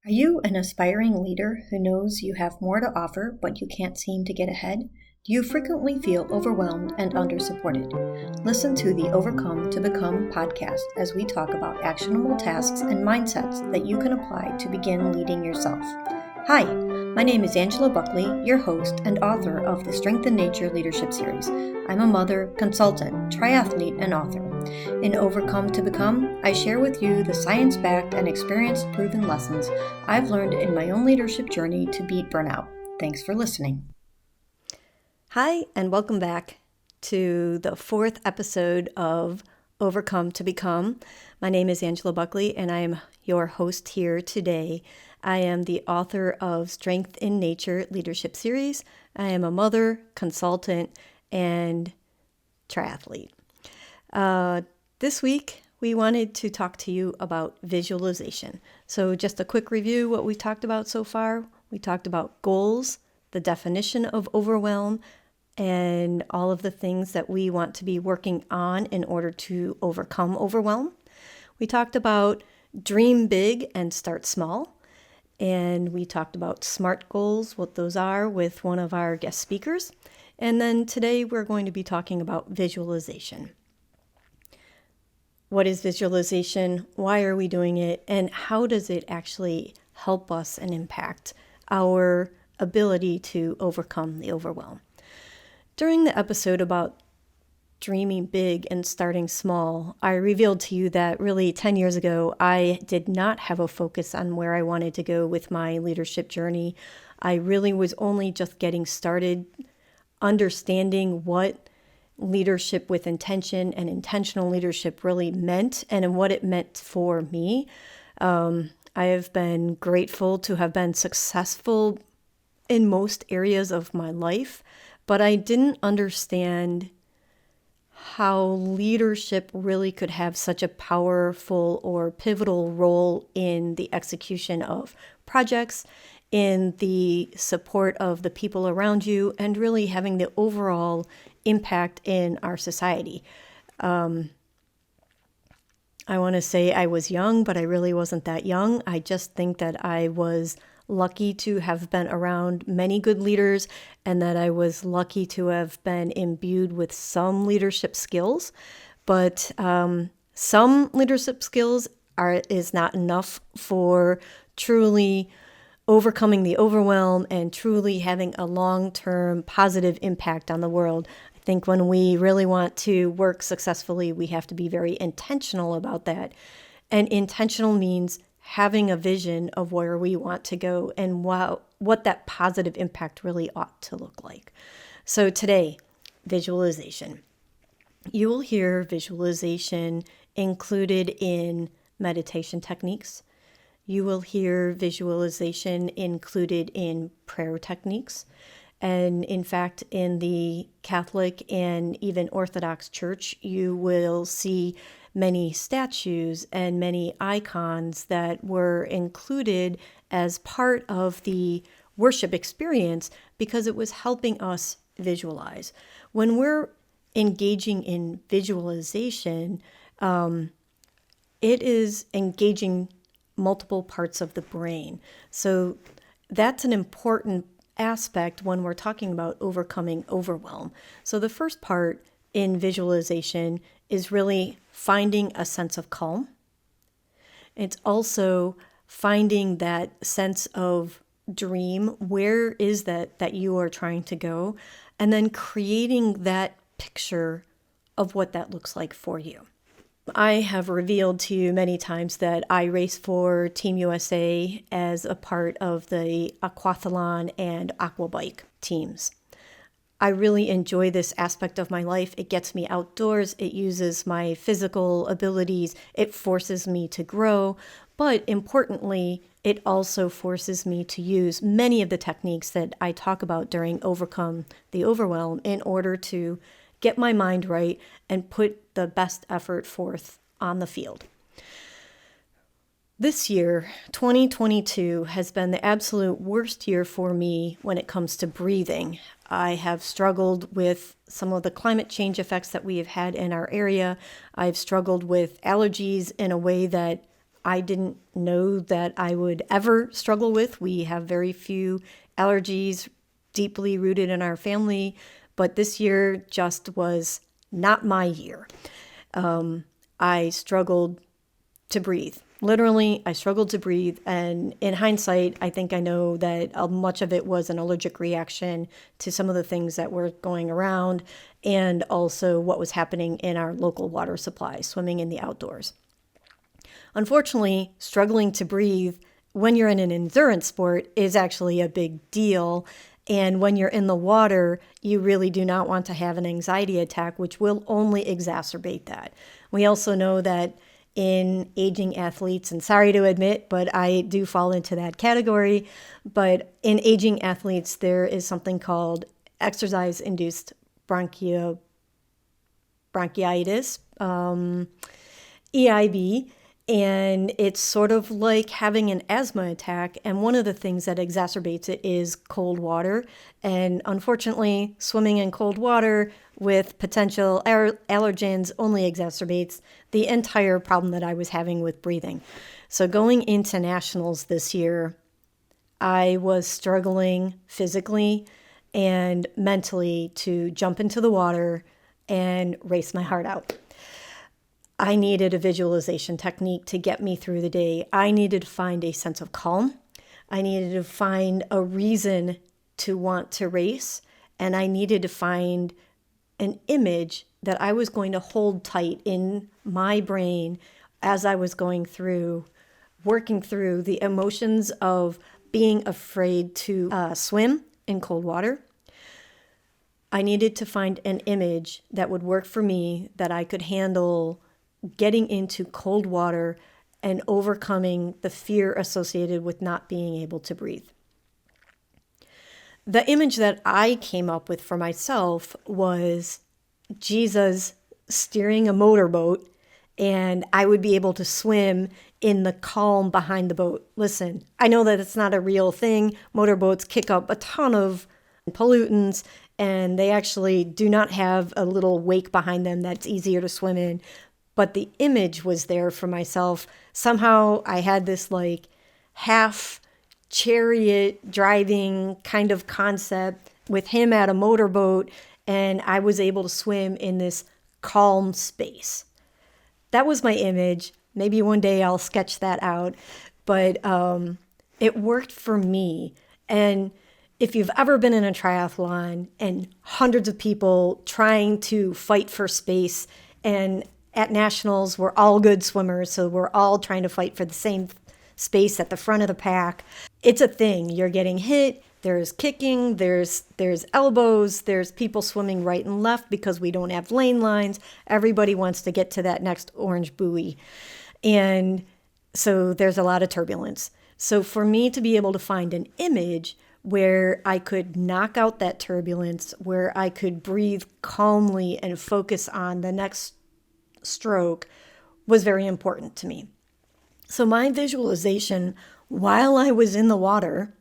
Are you an aspiring leader who knows you have more to offer but you can't seem to get ahead? Do you frequently feel overwhelmed and under-supported? Listen to the Overcome to Become podcast as we talk about actionable tasks and mindsets that you can apply to begin leading yourself. Hi, my name is Angela Buckley, your host and author of the Strength in Nature Leadership Series. I'm a mother, consultant, triathlete, and author. In Overcome to Become, I share with you the science-backed and experience-proven lessons I've learned in my own leadership journey to beat burnout. Thanks for listening. Hi, and welcome back to the fourth episode of Overcome to Become. My name is Angela Buckley, and I am your host here today. I am the author of Strength in Nature Leadership Series. I am a mother, consultant, and triathlete. This week, we wanted to talk to you about visualization. So just a quick review, what we talked about so far. We talked about goals, the definition of overwhelm, and all of the things that we want to be working on in order to overcome overwhelm. We talked about dream big and start small. And we talked about SMART goals, what those are, with one of our guest speakers. And then today we're going to be talking about visualization. What is visualization? Why are we doing it? And how does it actually help us and impact our ability to overcome the overwhelm? During the episode about dreaming big and starting small, I revealed to you that really 10 years ago, I did not have a focus on where I wanted to go with my leadership journey. I really was only just getting started, understanding what leadership with intention and intentional leadership really meant and what it meant for me. I have been grateful to have been successful in most areas of my life, but I didn't understand how leadership really could have such a powerful or pivotal role in the execution of projects, in the support of the people around you, and really having the overall impact in our society. I want to say I was young, but I really wasn't that young. I just think that I was lucky to have been around many good leaders and that I was lucky to have been imbued with some leadership skills. But some leadership skills is not enough for truly overcoming the overwhelm and truly having a long-term positive impact on the world. I think when we really want to work successfully, we have to be very intentional about that. And intentional means having a vision of where we want to go and what that positive impact really ought to look like. So today, visualization. You will hear visualization included in meditation techniques. You will hear visualization included in prayer techniques. And in fact, in the Catholic and even Orthodox Church, you will see many statues and many icons that were included as part of the worship experience because it was helping us visualize. When we're engaging in visualization, it is engaging multiple parts of the brain. So that's an important aspect when we're talking about overcoming overwhelm. So the first part in visualization is really finding a sense of calm. It's also finding that sense of dream. Where is that you are trying to go? And then creating that picture of what that looks like for you. I have revealed to you many times that I race for Team USA as a part of the aquathlon and aquabike teams. I really enjoy this aspect of my life. It gets me outdoors. It uses my physical abilities. It forces me to grow. But importantly, it also forces me to use many of the techniques that I talk about during Overcome the Overwhelm in order to get my mind right and put the best effort forth on the field. This year, 2022, has been the absolute worst year for me when it comes to breathing. I have struggled with some of the climate change effects that we have had in our area. I've struggled with allergies in a way that I didn't know that I would ever struggle with. We have very few allergies deeply rooted in our family, but this year just was not my year. I struggled to breathe. Literally, I struggled to breathe. And in hindsight, I think I know that much of it was an allergic reaction to some of the things that were going around and also what was happening in our local water supply, swimming in the outdoors. Unfortunately, struggling to breathe when you're in an endurance sport is actually a big deal. And when you're in the water, you really do not want to have an anxiety attack, which will only exacerbate that. We also know that in aging athletes, and sorry to admit, but I do fall into that category, but in aging athletes, there is something called exercise-induced bronchitis, EIB, and it's sort of like having an asthma attack. And one of the things that exacerbates it is cold water. And unfortunately, swimming in cold water with potential allergens only exacerbates the entire problem that I was having with breathing. So going into nationals this year, I was struggling physically and mentally to jump into the water and race my heart out. I needed a visualization technique to get me through the day. I needed to find a sense of calm. I needed to find a reason to want to race. And I needed to find an image that I was going to hold tight in my brain as I was working through the emotions of being afraid to swim in cold water. I needed to find an image that would work for me, that I could handle getting into cold water and overcoming the fear associated with not being able to breathe. The image that I came up with for myself was Jesus steering a motorboat, and I would be able to swim in the calm behind the boat. Listen, I know that it's not a real thing. Motorboats kick up a ton of pollutants, and they actually do not have a little wake behind them that's easier to swim in. But the image was there for myself. Somehow I had this like half chariot driving kind of concept with him at a motorboat, and I was able to swim in this calm space. That was my image. Maybe one day I'll sketch that out, but it worked for me. And if you've ever been in a triathlon and hundreds of people trying to fight for space, and at nationals, we're all good swimmers, so we're all trying to fight for the same space at the front of the pack. It's a thing. You're getting hit. There's kicking. There's elbows. There's people swimming right and left because we don't have lane lines. Everybody wants to get to that next orange buoy. And so there's a lot of turbulence. So for me to be able to find an image where I could knock out that turbulence, where I could breathe calmly and focus on the next stroke, was very important to me. So my visualization while I was in the water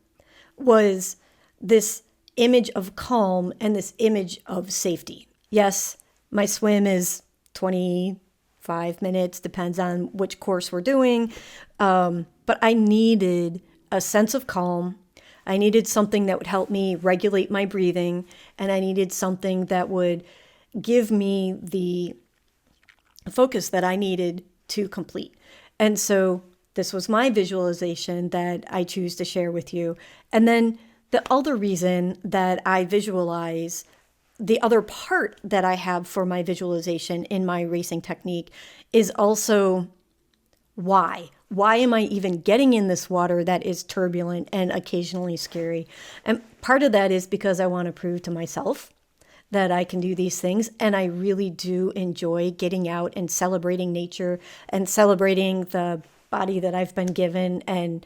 was this image of calm and this image of safety. Yes, my swim is 25 minutes, depends on which course we're doing, but I needed a sense of calm. I needed something that would help me regulate my breathing, and I needed something that would give me the focus that I needed to complete. And so this was my visualization that I choose to share with you. And then the other reason that I visualize, the other part that I have for my visualization in my racing technique is also why. Why am I even getting in this water that is turbulent and occasionally scary? And part of that is because I want to prove to myself that I can do these things. And I really do enjoy getting out and celebrating nature and celebrating the body that I've been given and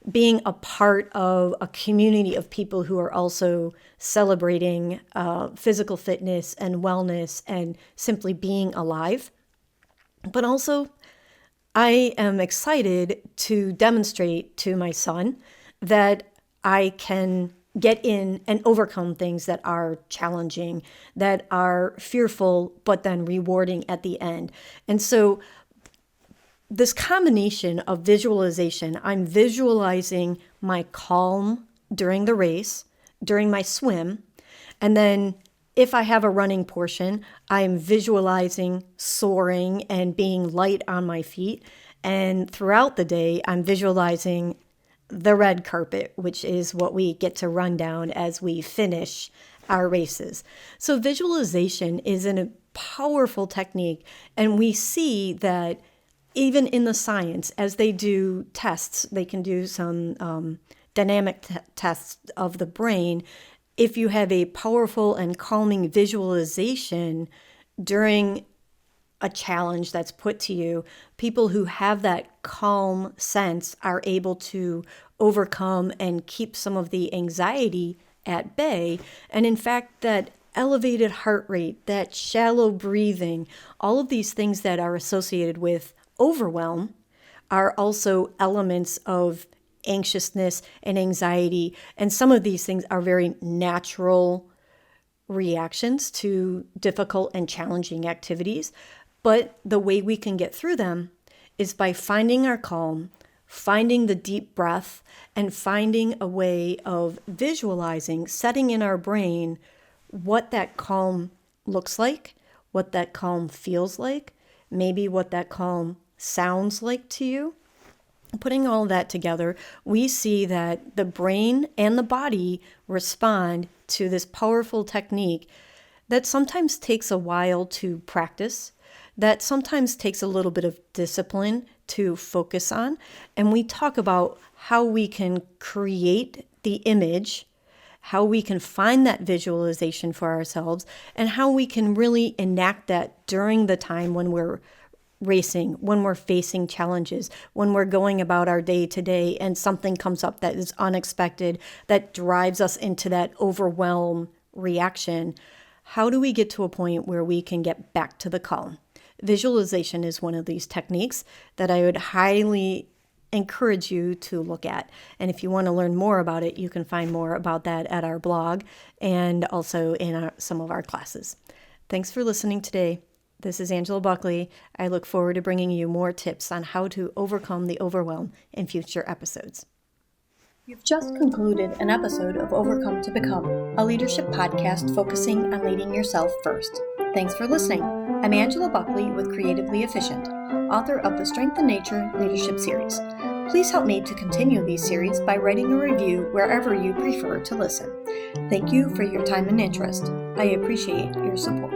being a part of a community of people who are also celebrating physical fitness and wellness and simply being alive. But also, I am excited to demonstrate to my son that I can get in and overcome things that are challenging, that are fearful, but then rewarding at the end. And so this combination of visualization, I'm visualizing my calm during the race, during my swim, and then if I have a running portion, I'm visualizing soaring and being light on my feet. And throughout the day, I'm visualizing the red carpet, which is what we get to run down as we finish our races. So visualization is a powerful technique. And we see that even in the science, as they do tests, they can do some dynamic tests of the brain. If you have a powerful and calming visualization during a challenge that's put to you, people who have that calm sense are able to overcome and keep some of the anxiety at bay. And in fact, that elevated heart rate, that shallow breathing, all of these things that are associated with overwhelm are also elements of anxiousness and anxiety. And some of these things are very natural reactions to difficult and challenging activities. But the way we can get through them is by finding our calm, finding the deep breath, and finding a way of visualizing, setting in our brain what that calm looks like, what that calm feels like, maybe what that calm sounds like to you. Putting all that together, we see that the brain and the body respond to this powerful technique that sometimes takes a while to practice, that sometimes takes a little bit of discipline to focus on. And we talk about how we can create the image, how we can find that visualization for ourselves, and how we can really enact that during the time when we're racing, when we're facing challenges, when we're going about our day to day and something comes up that is unexpected, that drives us into that overwhelm reaction. How do we get to a point where we can get back to the calm? Visualization is one of these techniques that I would highly encourage you to look at. And if you want to learn more about it, you can find more about that at our blog and also in some of our classes. Thanks for listening today. This is Angela Buckley. I look forward to bringing you more tips on how to overcome the overwhelm in future episodes. You've just concluded an episode of Overcome to Become, a leadership podcast focusing on leading yourself first. Thanks for listening. I'm Angela Buckley with Creatively Efficient, author of the Strength in Nature Leadership Series. Please help me to continue these series by writing a review wherever you prefer to listen. Thank you for your time and interest. I appreciate your support.